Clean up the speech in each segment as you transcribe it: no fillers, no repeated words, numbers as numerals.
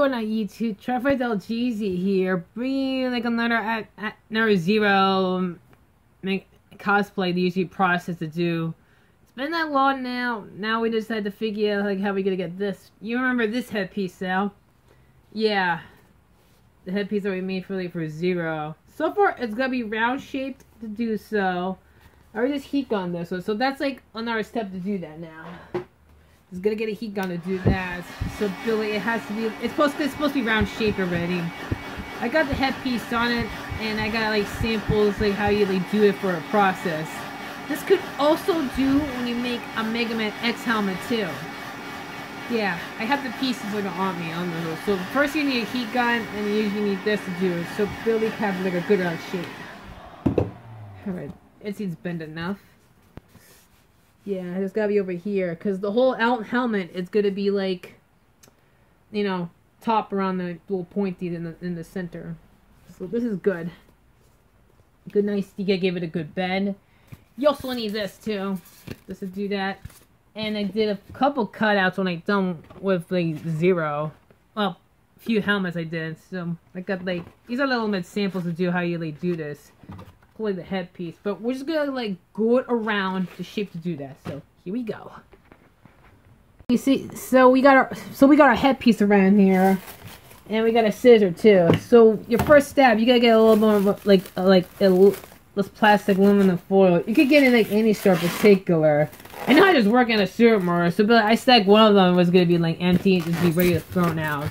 going on YouTube? Traffic LGZ here, bringing you like another zero cosplay the usually process to do. It's been that long now. Now we just had to figure out like how we gonna get this. You remember this headpiece, Sal? Yeah, the headpiece that we made for Zero. So far, it's gonna be round shaped to do so. I already just heat gun this, so that's like another step to do that now. It's gonna get a heat gun to do that. So Billy, it has to be. It's supposed to be round shaped already. I got the headpiece on it, and I got like samples like how you like do it for a process. This could also do when you make a Mega Man X helmet too. Yeah, I have the pieces like on me on the. So first you need a heat gun, and you usually need this to do it. So Billy can have like a good round shape. All right, it seems bent enough. Yeah, it's gotta be over here, because the whole helmet is gonna be like, you know, top around the little pointy in the center. So this is good. Good, nice. You gotta give it a good bend. You also need this too, just to do that. And I did a couple cutouts when I done with like Zero. Well, a few helmets I did. So I got like these are little bit samples to do how you like do this. Like the headpiece, but we're just gonna like go it around the shape to do that. So here we go. You see, so we got our headpiece around here, and we got a scissor too. So your first step, you gotta get a little more like this plastic aluminum foil. You could get it like any store particular. I know I just work in a supermarket, so but I said one of them was gonna be like empty and just be ready to throw out.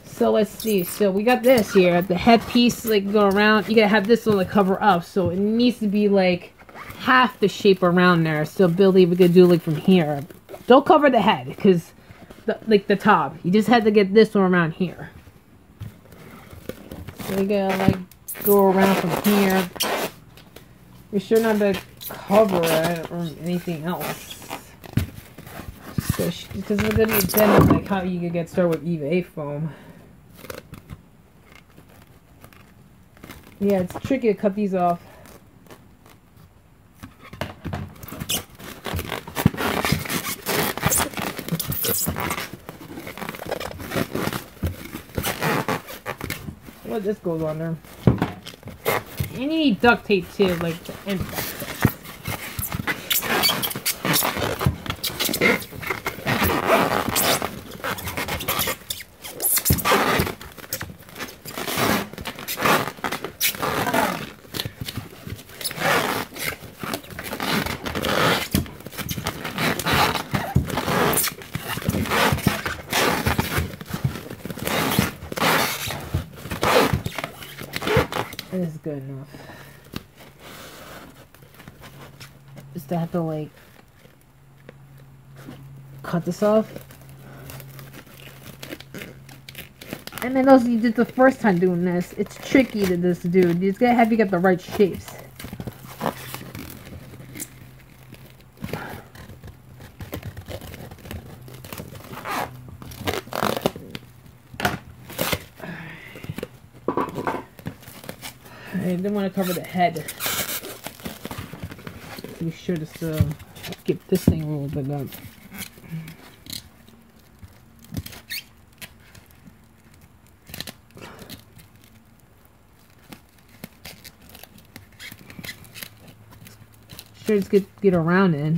So let's see. So we got this here. The headpiece like go around. You gotta have this one to cover up. So it needs to be like half the shape around there. So Billy, we're gonna do like from here. Don't cover the head because like the top. You just had to get this one around here. So we gotta like go around from here. We're sure not to cover it or anything else. So because we're gonna be done like how you can get started with EVA foam. Yeah, it's tricky to cut these off. Well, this goes on there. And you need duct tape too, like the end duct tape. This is good enough. Just to have to like cut this off. And then also you did the first time doing this. It's tricky to this do. You just gotta have to get the right shapes. I didn't want to cover the head. Be sure to get this thing a little bit up. Sure, just get around it.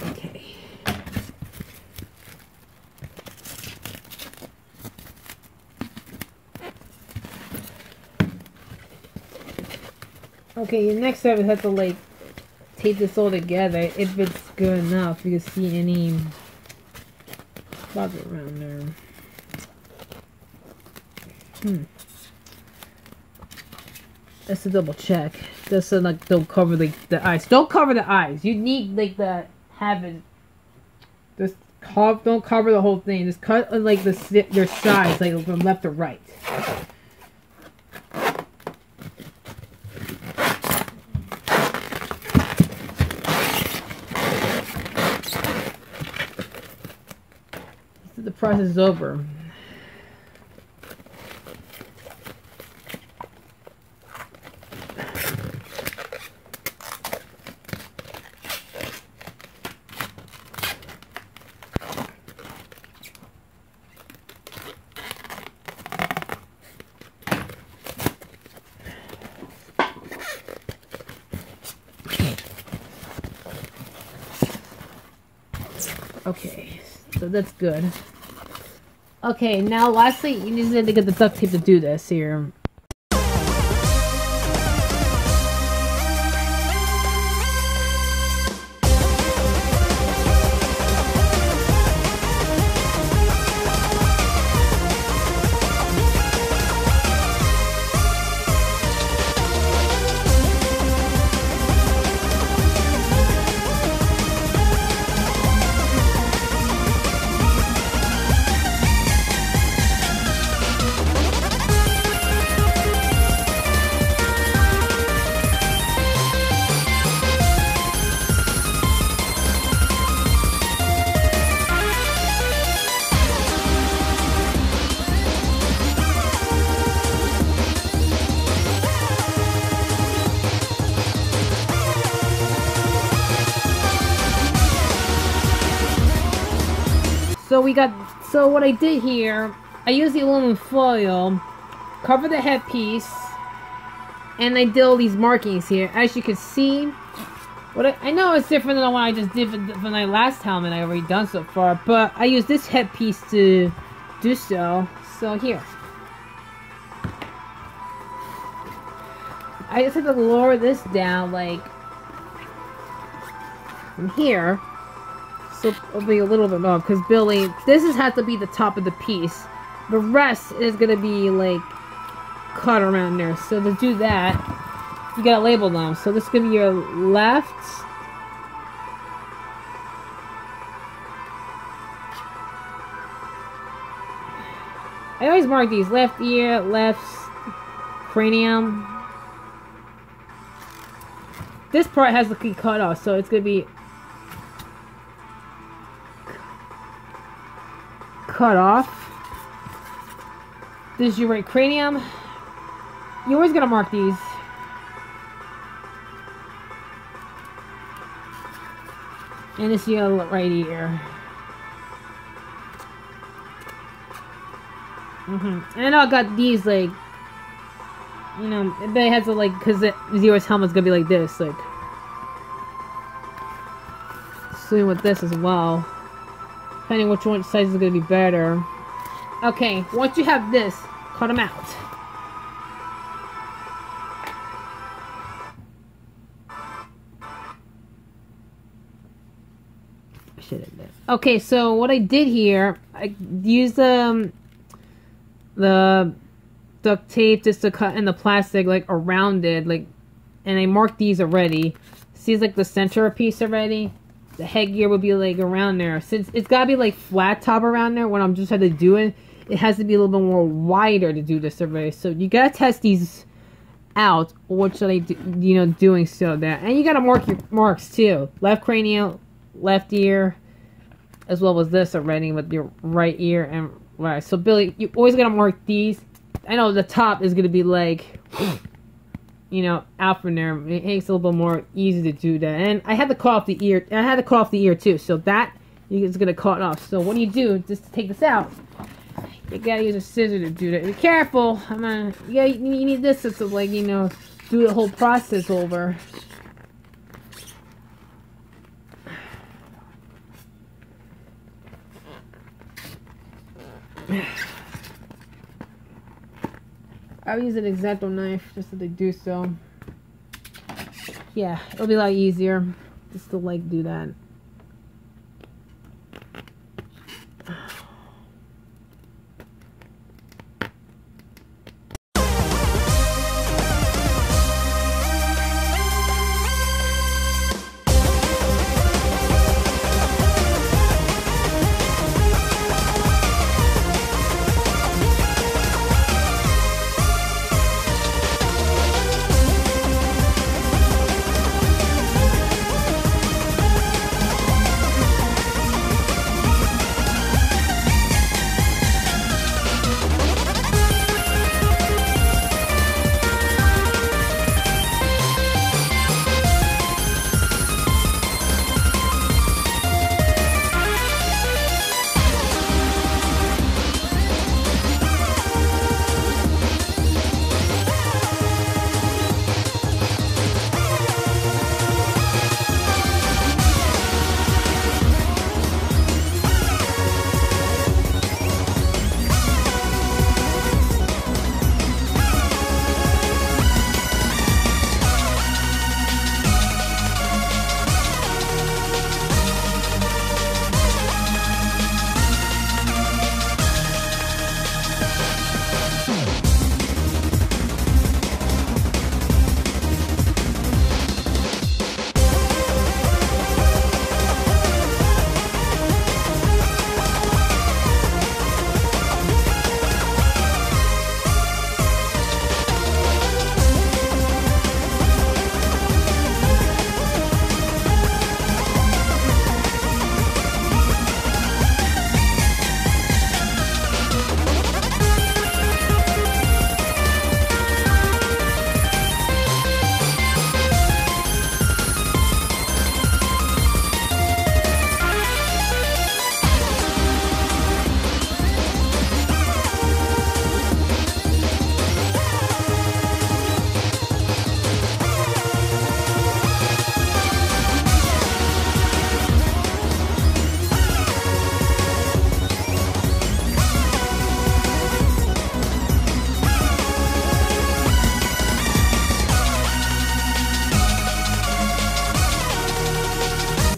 Okay. Okay, your next step is have to like tape this all together if it's good enough. You can see any spots around there. Let's double check. Just so like don't cover like the eyes. Don't cover the eyes. You need like the have it. Just don't cover the whole thing. Just cut like their sides, like from left to right. The process is over. Okay, so that's good. Okay, now lastly, you need to get the duct tape to do this here. So what I did here, I used the aluminum foil, cover the headpiece, and I did all these markings here. As you can see, I know it's different than the one I just did for my last helmet I already done so far, but I used this headpiece to do so. So here. I just have to lower this down, like, from here. So it'll be a little bit more, because Billy, this has to be the top of the piece. The rest is going to be, like, cut around there. So to do that, you gotta label them. So this is going to be your left. I always mark these. Left ear, left cranium. This part has to be cut off, so it's going to be cut off. This is your right cranium. You always gotta mark these. And this is your right ear. And I got these, like, you know, it has to, like, because Zero's helmet's gonna be like this, like. Same with this as well. Depending which one size is going to be better. Okay, once you have this, cut them out. Okay, so what I did here, I used the duct tape just to cut in the plastic, like, around it, like, and I marked these already. See, like, the center piece already? The headgear would be like around there. Since it's gotta be like flat top around there when I'm just trying to do it, it has to be a little bit more wider to do this survey. So you gotta test these out. What should I do, you know, doing so that, and you gotta mark your marks too. Left cranial, left ear, as well as this already with your right ear and right. So Billy, you always gotta mark these. I know the top is gonna be like, you know, out from there. It makes it a little bit more easy to do that. And I had to cut off the ear. I had to cut off the ear too. So that is going to cut off. So what do? Just to take this out, you got to use a scissor to do that. Be careful. You need this to, like, you know, do the whole process over. I'll use an X-Acto knife just so they do so. Yeah, it'll be a lot easier just to, like, do that.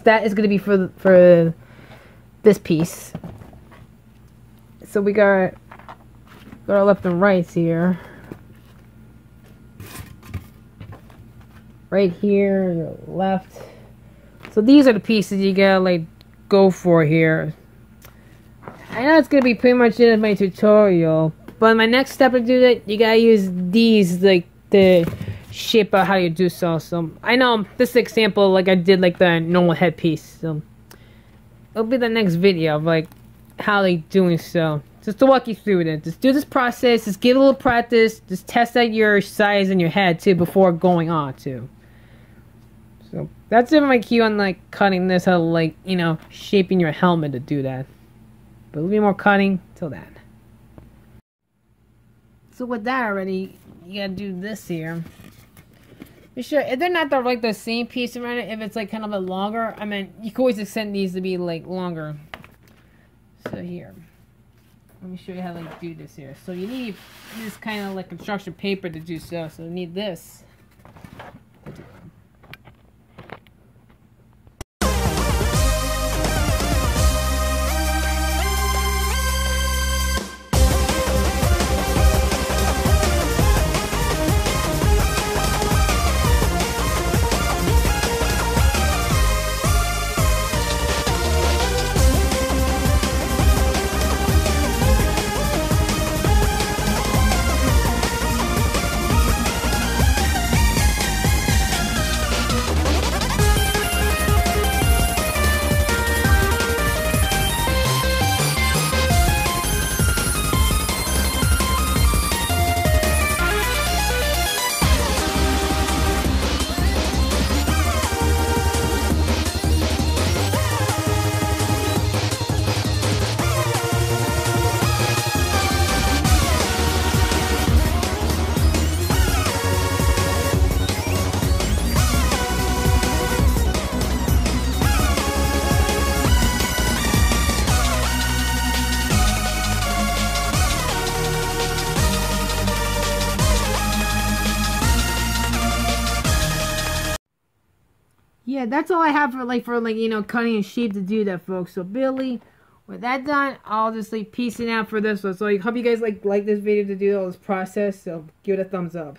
that is going to be for this piece. So we got our left and rights here. Right here, your left. So these are the pieces you gotta like go for here. I know it's gonna be pretty much it in my tutorial, but my next step to do that, you gotta use these like to shape out how you do so. So I know this example, like I did like the normal headpiece. So it'll be the next video of like how they doing so. Just to walk you through it. Just do this process. Just give it a little practice. Just test out your size in your head too before going on too. So that's it for my cue on like cutting this, how like, you know, shaping your helmet to do that. But a little bit more cutting till then. So with that already, you gotta do this here. Be sure if they're not like the same piece around it, if it's like kind of a longer, I mean you can always extend these to be like longer. So here. Let me show you how to like do this here. So you need this kind of like construction paper to do so. So you need this. Yeah, that's all I have for you know, cutting and shape to do that, folks. So Billy, with that done, I'll just like piecing out for this one. So I hope you guys like this video to do all this process. So give it a thumbs up.